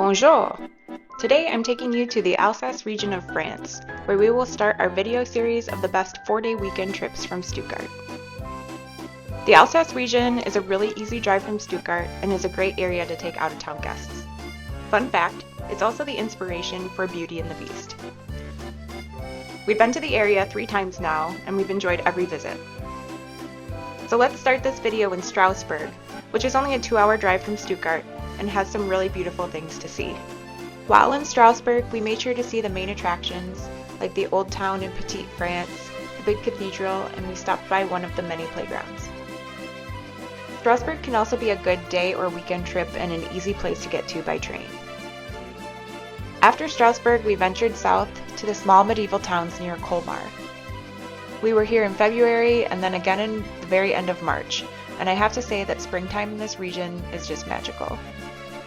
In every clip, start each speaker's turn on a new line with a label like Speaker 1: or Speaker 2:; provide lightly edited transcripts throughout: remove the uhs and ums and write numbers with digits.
Speaker 1: Bonjour! Today I'm taking you to the Alsace region of France, where we will start our video series of the best 4-day weekend trips from Stuttgart. The Alsace region is a really easy drive from Stuttgart and is a great area to take out-of-town guests. Fun fact, it's also the inspiration for Beauty and the Beast. We've been to the area 3 times now, and we've enjoyed every visit. So let's start this video in Strasbourg, which is only a 2-hour drive from Stuttgart and has some really beautiful things to see. While in Strasbourg, we made sure to see the main attractions, like the Old Town in Petite France, the big cathedral, and we stopped by one of the many playgrounds. Strasbourg can also be a good day or weekend trip and an easy place to get to by train. After Strasbourg, we ventured south to the small medieval towns near Colmar. We were here in February and then again in the very end of March, and I have to say that springtime in this region is just magical.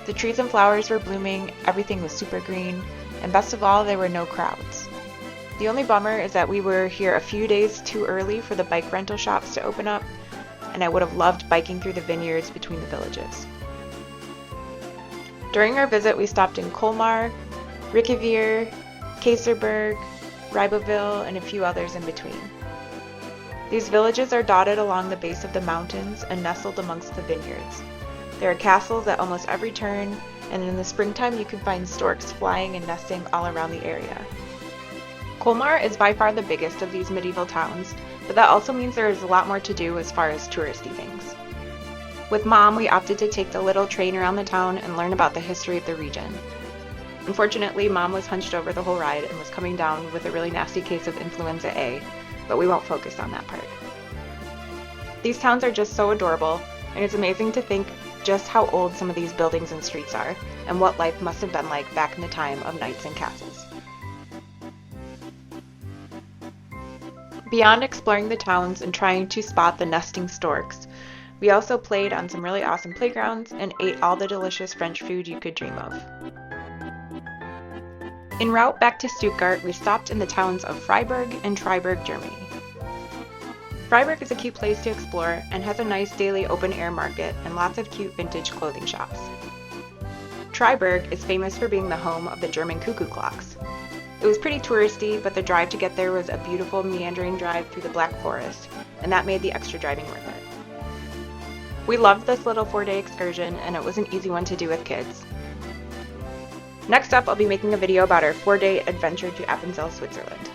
Speaker 1: The trees and flowers were blooming, everything was super green, and best of all, there were no crowds. The only bummer is that we were here a few days too early for the bike rental shops to open up, and I would have loved biking through the vineyards between the villages. During our visit, we stopped in Colmar, Riquewihr, Kayserburg, Ribeauville, and a few others in between. These villages are dotted along the base of the mountains and nestled amongst the vineyards. There are castles at almost every turn, and in the springtime you can find storks flying and nesting all around the area. Colmar is by far the biggest of these medieval towns, but that also means there is a lot more to do as far as touristy things. With Mom, we opted to take the little train around the town and learn about the history of the region. Unfortunately, Mom was hunched over the whole ride and was coming down with a really nasty case of influenza A, but we won't focus on that part. These towns are just so adorable, and it's amazing to think just how old some of these buildings and streets are, and what life must have been like back in the time of knights and castles. Beyond exploring the towns and trying to spot the nesting storks, we also played on some really awesome playgrounds and ate all the delicious French food you could dream of. En route back to Stuttgart, we stopped in the towns of Freiburg and Triberg, Germany. Freiburg is a cute place to explore and has a nice daily open-air market and lots of cute vintage clothing shops. Triberg is famous for being the home of the German cuckoo clocks. It was pretty touristy, but the drive to get there was a beautiful meandering drive through the Black Forest, and that made the extra driving worth it. We loved this little 4-day excursion, and it was an easy one to do with kids. Next up, I'll be making a video about our 4-day adventure to Appenzell, Switzerland.